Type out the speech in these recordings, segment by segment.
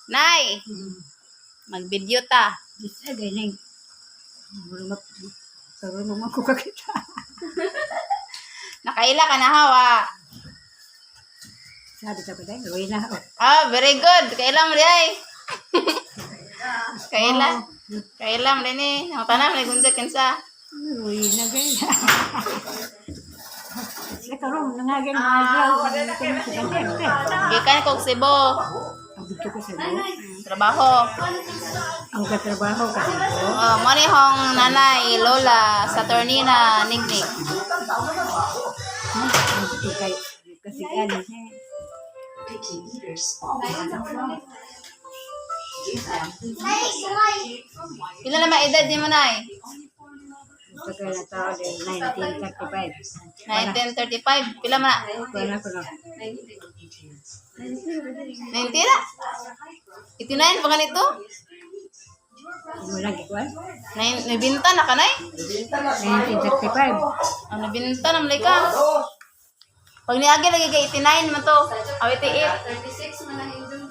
Nay, mag-video ta. Bisa ganing. Karon mo ko kakita. Nakaila ka na hawa. Sabi ka pa dai, gawin na. Very good. Kailam rin ay. Kailam rin eh. Ang tanam, nagunsa kinsa. Uy, na gay. Sa karon nangagay mga adlaw. Gikan kog Cebu. Ang gusto ko sa Trabaho. ang katrabaho kasi ko. Mani hong nanay, lola, Saturnina, Nignig. Kasi ano siya. Pila na edad di mo, Nay? Pagka na tao din, 1935. 1935. Pila man na? Wala ko na. 90 na? 89 pa ganito? Wala gikuan. Nabinta na ka, Nay? 1935. Ang nabinta na malay ka. Pag niagi lagi ka 89 man to. 88. 36 man ang indon.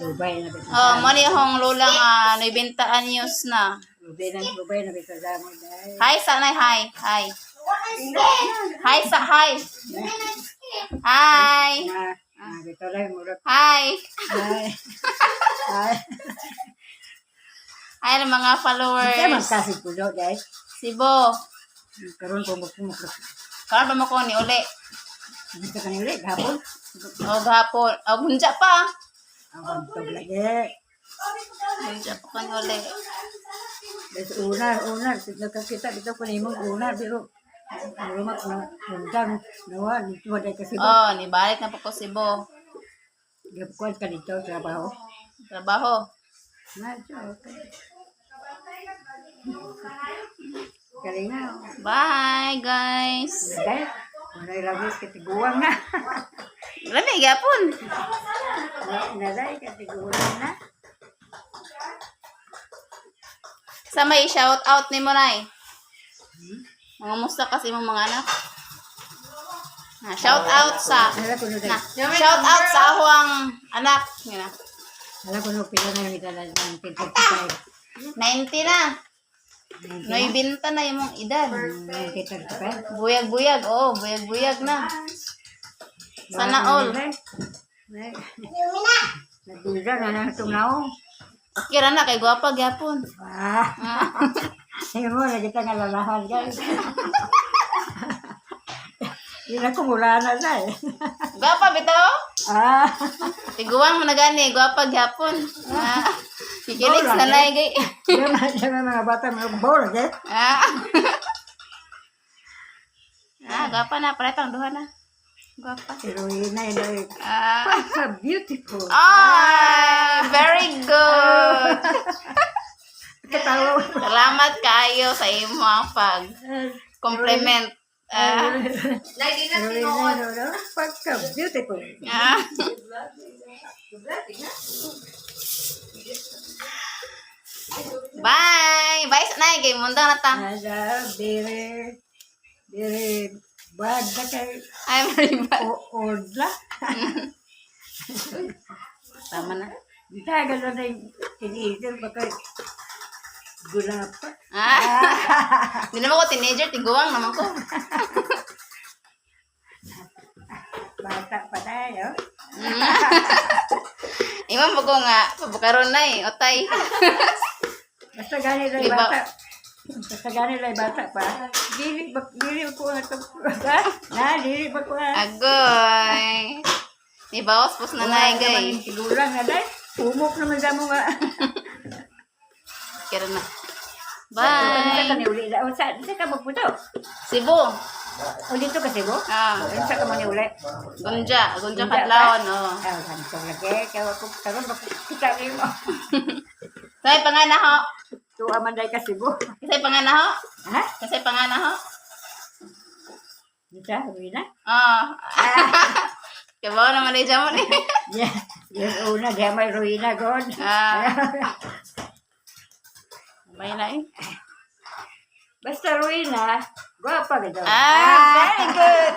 Lubay na bito. Mani hong lola nga nabinta anyos na. Lubay na bito sa mo dahil. Hi sa Nay, hi. Hi. Hi sa hi. Hi. Bito lang murag. Hi. Ay. Ay. Hi ng mga Kaya followers. magkasig po daw guys. Sibo. Karoon po magpumukro. Karon ba mo ko ni uli? Gusto ka nila, gapon. O gahapon. O bunja pa. Ang pantog lagi. Bunja pa ka ni uli. Dahil unar. Nakakita dito ko na imong unar. Pero, marumak na undang. Nawa, dito waday kasi ba. Nibalik na po ko Sibo. Gapuan ka dito, trabaho. Trabaho. Medyo, okay. Kalinga. Bye, guys. Dahil, wala ilagos katiguang na. Lami, gapon. Naday, katiguang na. Sa may shout out ni mo, Nay. Mga musta kasi mong mga anak. Shout out sa shout out sa ahuang anak. Yan na. Alam ko no, pila na yung itala ng 1935. 90 na. Naibinta na yung mong edad. 1935. Buyag-buyag. Oo, buyag-buyag na. Sana all. Nagduda na lang tumaw. Kira na, kay gwapa gyapon. Tingnan mo, nagkita nga lalahan guys. Yun ako mula na eh. Gwapa, bitaw? Tiguang mo na gani, gwapa gyapon. Kikilig sa nay, gay. Yung mga bata, mga bawal, eh. Gwapa na, paretang duha na. Gwapa. Pero yun na yun. Beautiful. Very good. Katawa. Salamat kayo sa imong pag-compliment. Lagi na tinuod. Pagka-beautiful. Bye! Bye sa nay, kay mundang na ta. Very bad na kay I'm very bad. Ordla. Tama na. Tagal na yung teenager, baka gula pa. Hindi naman ko teenager, tiguang naman ko. Bata pa tayo. Iman po ko nga, pabakaroon na eh, otay. Basta gani lang yung bata. Basta gani lang yung bata pa. Dili ko nga ito. Dili ba ko nga. Agoy. Ibawas pos na na gay. Tigulang na dahil. Umok naman sa mo nga. Kira na. Bye. Bye. Saan ka magputo? Cebu. O dito ka Cebu? Saan ka mani uli? Gunja Kadlawon, Ganito lagi. Kaya ako karoon kita rin mo. Say pangana ho. Tuwa man dahil ka Cebu. Say pangana ho. Ha? Kasi pangana ho. Dito, huwi na? Kaya ba naman ay jamon eh. Yeah. Yung una, di may ruina god. Bay na eh. Basta ruina, guwapa ka daw. Very good.